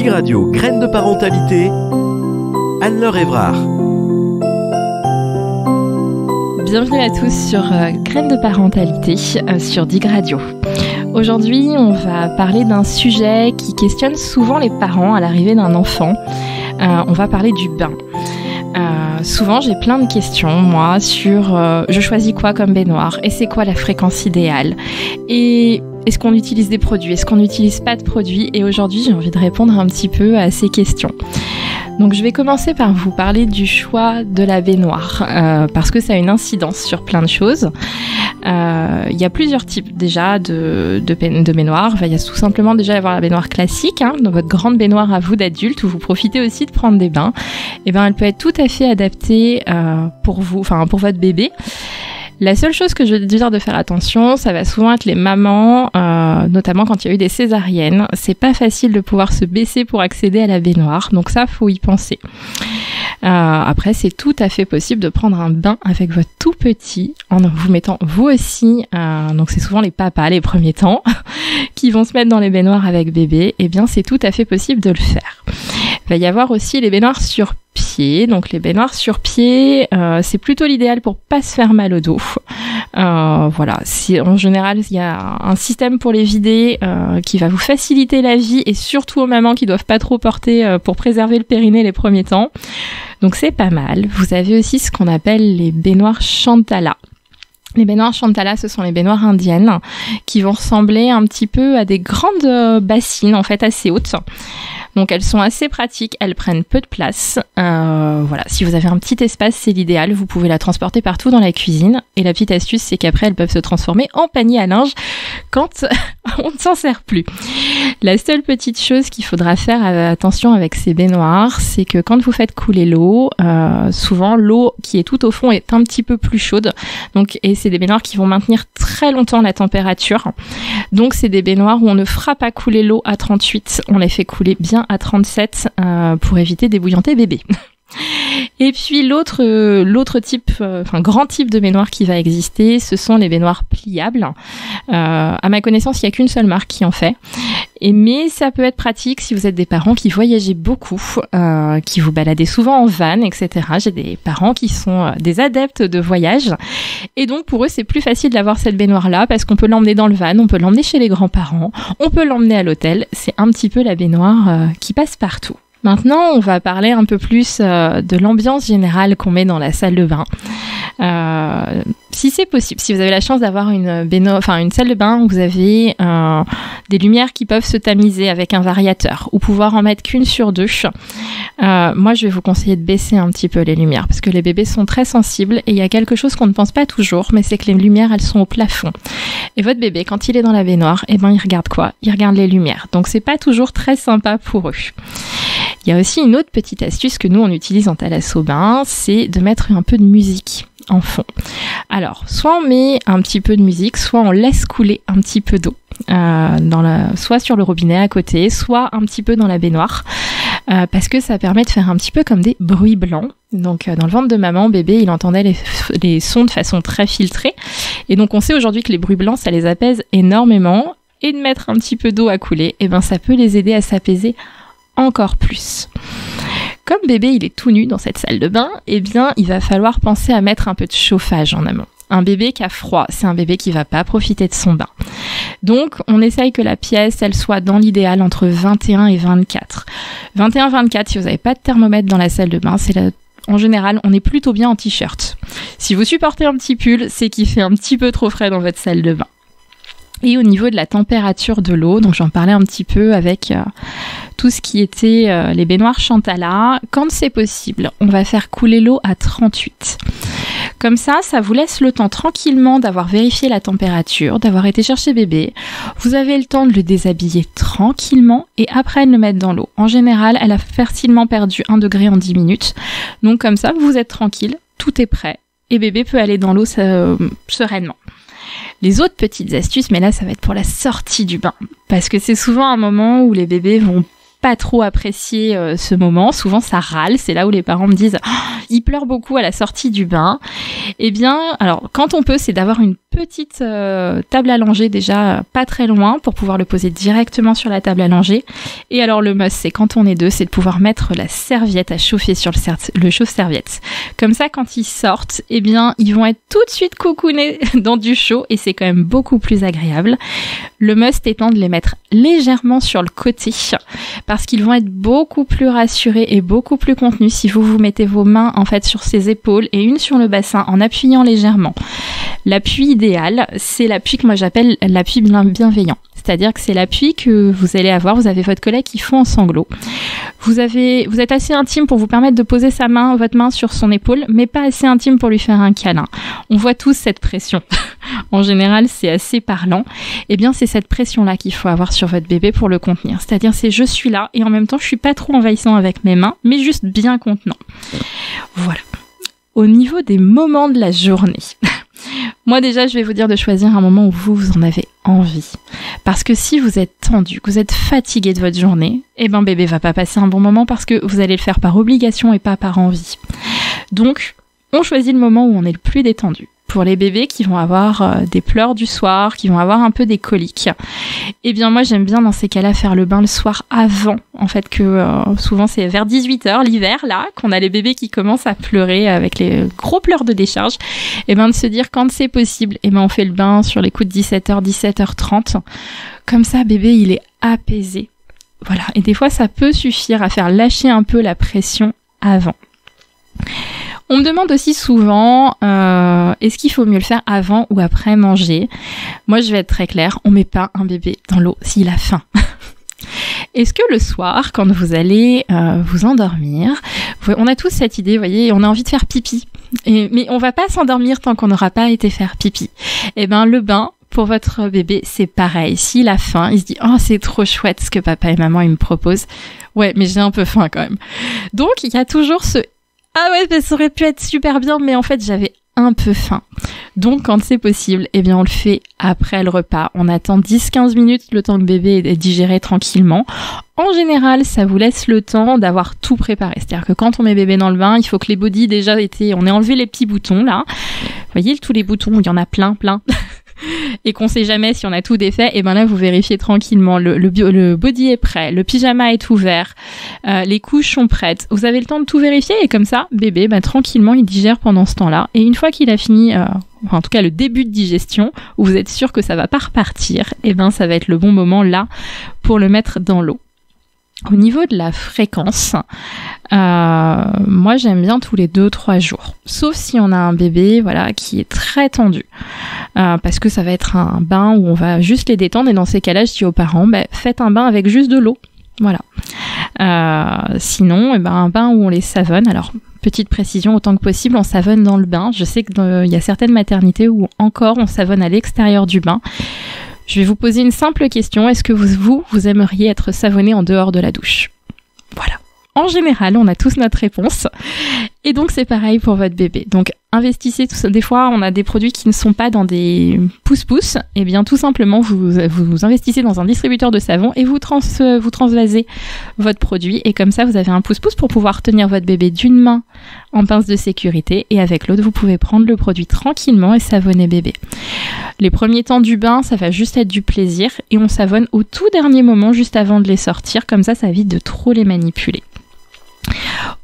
Dig Radio, graines de parentalité, Anne-Laure Évrard. Bienvenue à tous sur Graines de parentalité sur Dig Radio. Aujourd'hui, on va parler d'un sujet qui questionne souvent les parents à l'arrivée d'un enfant. On va parler du bain. Souvent, j'ai plein de questions, moi, sur je choisis quoi comme baignoire et c'est quoi la fréquence idéale et est-ce qu'on utilise des produits, est-ce qu'on n'utilise pas de produits. Et aujourd'hui, j'ai envie de répondre un petit peu à ces questions. Donc, je vais commencer par vous parler du choix de la baignoire parce que ça a une incidence sur plein de choses. Il y a plusieurs types déjà de baignoires. Il y a tout simplement déjà avoir la baignoire classique, dans votre grande baignoire à vous d'adulte où vous profitez aussi de prendre des bains. Et ben, elle peut être tout à fait adaptée pour vous, enfin pour votre bébé. La seule chose que je veux dire de faire attention, ça va souvent être les mamans, notamment quand il y a eu des césariennes. C'est pas facile de pouvoir se baisser pour accéder à la baignoire, donc ça, faut y penser. Après, c'est tout à fait possible de prendre un bain avec votre tout petit en vous mettant vous aussi, donc c'est souvent les papas les premiers temps, qui vont se mettre dans les baignoires avec bébé. Eh bien, c'est tout à fait possible de le faire. Il va y avoir aussi les baignoires sur pied. Donc les baignoires sur pied, c'est plutôt l'idéal pour pas se faire mal au dos. Voilà, en général, il y a un système pour les vider qui va vous faciliter la vie et surtout aux mamans qui doivent pas trop porter pour préserver le périnée les premiers temps. Donc c'est pas mal. Vous avez aussi ce qu'on appelle les baignoires Chantala. Les baignoires Chantala, ce sont les baignoires indiennes qui vont ressembler un petit peu à des grandes bassines, en fait assez hautes. Donc elles sont assez pratiques, elles prennent peu de place. Voilà, si vous avez un petit espace, c'est l'idéal. Vous pouvez la transporter partout dans la cuisine. Et la petite astuce, c'est qu'après, elles peuvent se transformer en panier à linge quand on ne s'en sert plus. La seule petite chose qu'il faudra faire attention avec ces baignoires, c'est que quand vous faites couler l'eau, souvent l'eau qui est tout au fond est un petit peu plus chaude. Donc, et c'est des baignoires qui vont maintenir très longtemps la température. Donc c'est des baignoires où on ne fera pas couler l'eau à 38, on les fait couler bien à 37 pour éviter d'ébouillanter bébé. Et puis l'autre type, grand type de baignoire qui va exister, ce sont les baignoires pliables. À ma connaissance, il n'y a qu'une seule marque qui en fait. Mais ça peut être pratique si vous êtes des parents qui voyagez beaucoup, qui vous baladez souvent en van, etc. J'ai des parents qui sont des adeptes de voyage. Et donc pour eux, c'est plus facile d'avoir cette baignoire-là parce qu'on peut l'emmener dans le van, on peut l'emmener chez les grands-parents, on peut l'emmener à l'hôtel. C'est un petit peu la baignoire qui passe partout. Maintenant, on va parler un peu plus de l'ambiance générale qu'on met dans la salle de bain. Si c'est possible, si vous avez la chance d'avoir une salle de bain où vous avez des lumières qui peuvent se tamiser avec un variateur ou pouvoir en mettre qu'une sur deux, moi je vais vous conseiller de baisser un petit peu les lumières parce que les bébés sont très sensibles et il y a quelque chose qu'on ne pense pas toujours, mais c'est que les lumières elles sont au plafond. Et votre bébé, quand il est dans la baignoire, il regarde quoi ? Il regarde les lumières. Donc c'est pas toujours très sympa pour eux. Il y a aussi une autre petite astuce que nous on utilise en thalasso-bain, c'est de mettre un peu de musique en fond. Alors, soit on met un petit peu de musique, soit on laisse couler un petit peu d'eau, soit sur le robinet à côté, soit un petit peu dans la baignoire, parce que ça permet de faire un petit peu comme des bruits blancs. Donc, dans le ventre de maman, bébé, il entendait les sons de façon très filtrée. Et donc, on sait aujourd'hui que les bruits blancs, ça les apaise énormément. Et de mettre un petit peu d'eau à couler, ça peut les aider à s'apaiser encore plus. Comme bébé il est tout nu dans cette salle de bain, il va falloir penser à mettre un peu de chauffage en amont. Un bébé qui a froid, c'est un bébé qui va pas profiter de son bain. Donc on essaye que la pièce elle soit dans l'idéal entre 21 et 24. 21-24, si vous n'avez pas de thermomètre dans la salle de bain, en général, on est plutôt bien en t-shirt. Si vous supportez un petit pull, c'est qu'il fait un petit peu trop frais dans votre salle de bain. Et au niveau de la température de l'eau, donc j'en parlais un petit peu avec tout ce qui était les baignoires Chantala, quand c'est possible, on va faire couler l'eau à 38. Comme ça vous laisse le temps tranquillement d'avoir vérifié la température, d'avoir été chercher bébé. Vous avez le temps de le déshabiller tranquillement et après de le mettre dans l'eau. En général, elle a facilement perdu 1 degré en 10 minutes. Donc comme ça, vous êtes tranquille, tout est prêt et bébé peut aller dans l'eau sereinement. Les autres petites astuces, mais là ça va être pour la sortie du bain, parce que c'est souvent un moment où les bébés vont pas trop apprécier ce moment. Souvent ça râle, c'est là où les parents me disent il pleure beaucoup à la sortie du bain. Eh bien, alors quand on peut, c'est d'avoir une petite table allongée déjà pas très loin pour pouvoir le poser directement sur la table allongée. Et alors le must, c'est quand on est deux, c'est de pouvoir mettre la serviette à chauffer sur le chauffe-serviette. Comme ça, quand ils sortent, eh bien, ils vont être tout de suite coucounés dans du chaud et c'est quand même beaucoup plus agréable. Le must étant de les mettre légèrement sur le côté parce qu'ils vont être beaucoup plus rassurés et beaucoup plus contenus si vous mettez vos mains en fait sur ses épaules et une sur le bassin en appuyant légèrement. L'appui idéal, c'est l'appui que moi j'appelle l'appui bienveillant. C'est-à-dire que c'est l'appui que vous allez avoir, vous avez votre collègue qui fond en sanglots. Vous êtes assez intime pour vous permettre de poser votre main sur son épaule, mais pas assez intime pour lui faire un câlin. On voit tous cette pression. En général, c'est assez parlant. Eh bien, c'est cette pression-là qu'il faut avoir sur votre bébé pour le contenir. C'est-à-dire, c'est je suis là et en même temps, je suis pas trop envahissant avec mes mains, mais juste bien contenant. Voilà. Au niveau des moments de la journée, moi déjà, je vais vous dire de choisir un moment où vous en avez envie. Parce que si vous êtes tendu, que vous êtes fatigué de votre journée, eh ben bébé va pas passer un bon moment parce que vous allez le faire par obligation et pas par envie. Donc, on choisit le moment où on est le plus détendu. Pour les bébés qui vont avoir des pleurs du soir, qui vont avoir un peu des coliques, eh bien moi j'aime bien dans ces cas-là faire le bain le soir avant, en fait que souvent c'est vers 18h l'hiver là, qu'on a les bébés qui commencent à pleurer avec les gros pleurs de décharge, et bien de se dire quand c'est possible, et ben on fait le bain sur les coups de 17h, 17h30, comme ça bébé il est apaisé, voilà, et des fois ça peut suffire à faire lâcher un peu la pression avant. On me demande aussi souvent, est-ce qu'il faut mieux le faire avant ou après manger ? Moi, je vais être très claire, on met pas un bébé dans l'eau s'il a faim. Est-ce que le soir, quand vous allez vous endormir, on a tous cette idée, vous voyez, on a envie de faire pipi, mais on va pas s'endormir tant qu'on n'aura pas été faire pipi. Eh ben, le bain, pour votre bébé, c'est pareil. S'il a faim, il se dit « Oh, c'est trop chouette ce que papa et maman ils me proposent. Ouais, mais j'ai un peu faim quand même. » Donc, il y a toujours ce « Ah ouais, ça aurait pu être super bien, mais en fait, j'avais un peu faim. » Donc, quand c'est possible, eh bien, on le fait après le repas. On attend 10-15 minutes, le temps que bébé est digéré tranquillement. En général, ça vous laisse le temps d'avoir tout préparé. C'est-à-dire que quand on met bébé dans le bain, il faut que les bodys déjà on ait enlevé les petits boutons, là. Vous voyez, tous les boutons, il y en a plein. Et qu'on sait jamais si on a tout défait, et ben là vous vérifiez tranquillement, le body est prêt, le pyjama est ouvert, les couches sont prêtes, vous avez le temps de tout vérifier et comme ça bébé tranquillement il digère pendant ce temps-là et une fois qu'il a fini, en tout cas le début de digestion où vous êtes sûr que ça va pas repartir, et ben ça va être le bon moment là pour le mettre dans l'eau. Au niveau de la fréquence, moi j'aime bien tous les 2-3 jours. Sauf si on a un bébé qui est très tendu. Parce que ça va être un bain où on va juste les détendre. Et dans ces cas-là, je dis aux parents, faites un bain avec juste de l'eau. Voilà. Sinon, un bain où on les savonne. Alors, petite précision, autant que possible, on savonne dans le bain. Je sais qu'il y a certaines maternités où encore on savonne à l'extérieur du bain. Je vais vous poser une simple question. Est-ce que vous aimeriez être savonné en dehors de la douche ? Voilà. En général, on a tous notre réponse. Et donc, c'est pareil pour votre bébé. Donc, investissez tout ça. Des fois, on a des produits qui ne sont pas dans des pouces-pouces. Eh bien, tout simplement, vous investissez dans un distributeur de savon et vous transvasez votre produit. Et comme ça, vous avez un pouce-pouce pour pouvoir tenir votre bébé d'une main en pince de sécurité. Et avec l'autre, vous pouvez prendre le produit tranquillement et savonner bébé. Les premiers temps du bain, ça va juste être du plaisir. Et on savonne au tout dernier moment, juste avant de les sortir. Comme ça évite de trop les manipuler.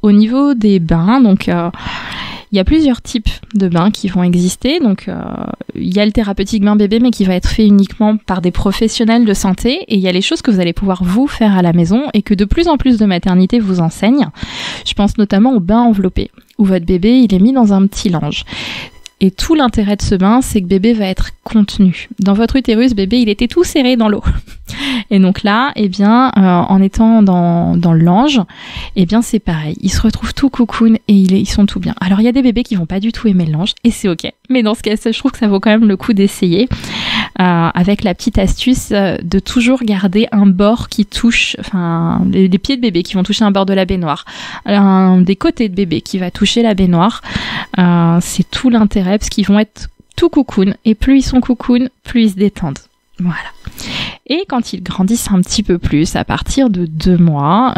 Au niveau des bains, donc il y a plusieurs types de bains qui vont exister. Donc il y a le thérapeutique bain bébé, mais qui va être fait uniquement par des professionnels de santé. Et il y a les choses que vous allez pouvoir vous faire à la maison et que de plus en plus de maternités vous enseignent. Je pense notamment au bain enveloppé, où votre bébé il est mis dans un petit linge. Et tout l'intérêt de ce bain, c'est que bébé va être contenu. Dans votre utérus, bébé, il était tout serré dans l'eau. Et donc là, en étant dans le linge, c'est pareil. Ils se retrouvent tout cocoon et ils sont tout bien. Alors, il y a des bébés qui vont pas du tout aimer le linge et c'est ok. Mais dans ce cas, je trouve que ça vaut quand même le coup d'essayer. Avec la petite astuce de toujours garder un bord qui touche, les pieds de bébé qui vont toucher un bord de la baignoire. Des côtés de bébé qui va toucher la baignoire. C'est tout l'intérêt parce qu'ils vont être tout cocoon et plus ils sont cocoon, plus ils se détendent. Voilà. Et quand ils grandissent un petit peu plus, à partir de 2 mois,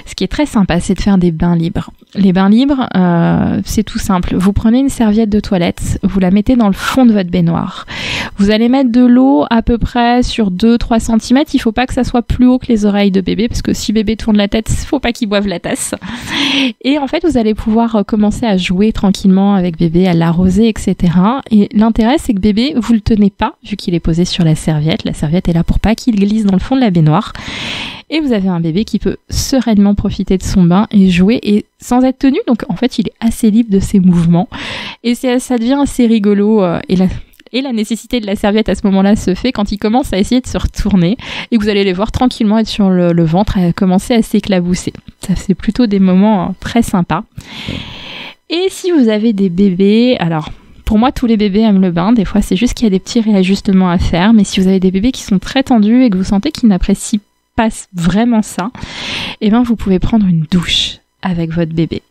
ce qui est très sympa, c'est de faire des bains libres. Les bains libres, c'est tout simple. Vous prenez une serviette de toilette, vous la mettez dans le fond de votre baignoire. Vous allez mettre de l'eau à peu près sur 2-3 cm. Il ne faut pas que ça soit plus haut que les oreilles de bébé, parce que si bébé tourne la tête, il ne faut pas qu'il boive la tasse. Et en fait, vous allez pouvoir commencer à jouer tranquillement avec bébé, à l'arroser, etc. Et l'intérêt, c'est que bébé, vous le tenez pas, vu qu'il est posé sur la serviette. La serviette est là pour pas qu'il glisse dans le fond de la baignoire. Et vous avez un bébé qui peut sereinement profiter de son bain et jouer et sans être tenu. Donc en fait, il est assez libre de ses mouvements. Et ça devient assez rigolo. Et la nécessité de la serviette à ce moment-là se fait quand il commence à essayer de se retourner et que vous allez les voir tranquillement être sur le ventre et commencer à s'éclabousser. Ça, c'est plutôt des moments très sympas. Et si vous avez des bébés, alors... Pour moi, tous les bébés aiment le bain. Des fois, c'est juste qu'il y a des petits réajustements à faire. Mais si vous avez des bébés qui sont très tendus et que vous sentez qu'ils n'apprécient pas vraiment ça, eh ben, vous pouvez prendre une douche avec votre bébé.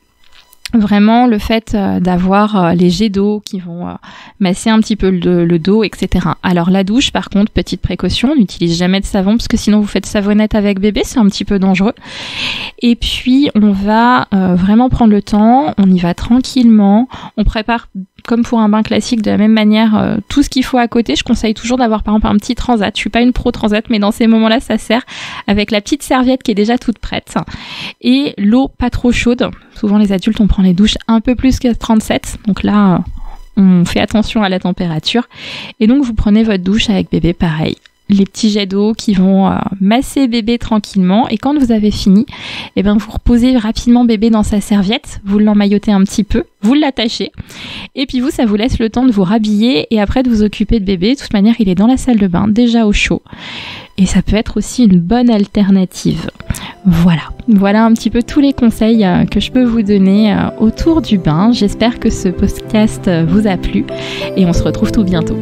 Vraiment, le fait d'avoir les jets d'eau qui vont masser un petit peu le dos, etc. Alors la douche, par contre, petite précaution, n'utilise jamais de savon parce que sinon vous faites savonnette avec bébé, c'est un petit peu dangereux. Et puis, on va vraiment prendre le temps, on y va tranquillement, on prépare comme pour un bain classique de la même manière tout ce qu'il faut à côté. Je conseille toujours d'avoir par exemple un petit transat. Je suis pas une pro transat, mais dans ces moments-là, ça sert avec la petite serviette qui est déjà toute prête et l'eau pas trop chaude. Souvent les adultes, on prend les douches un peu plus que 37. Donc là, on fait attention à la température. Et donc vous prenez votre douche avec bébé pareil. Les petits jets d'eau qui vont masser bébé tranquillement. Et quand vous avez fini, eh ben vous reposez rapidement bébé dans sa serviette, vous l'emmaillotez un petit peu, vous l'attachez. Et puis vous, ça vous laisse le temps de vous rhabiller et après de vous occuper de bébé. De toute manière, il est dans la salle de bain, déjà au chaud. Et ça peut être aussi une bonne alternative. Voilà un petit peu tous les conseils que je peux vous donner autour du bain. J'espère que ce podcast vous a plu et on se retrouve tout bientôt.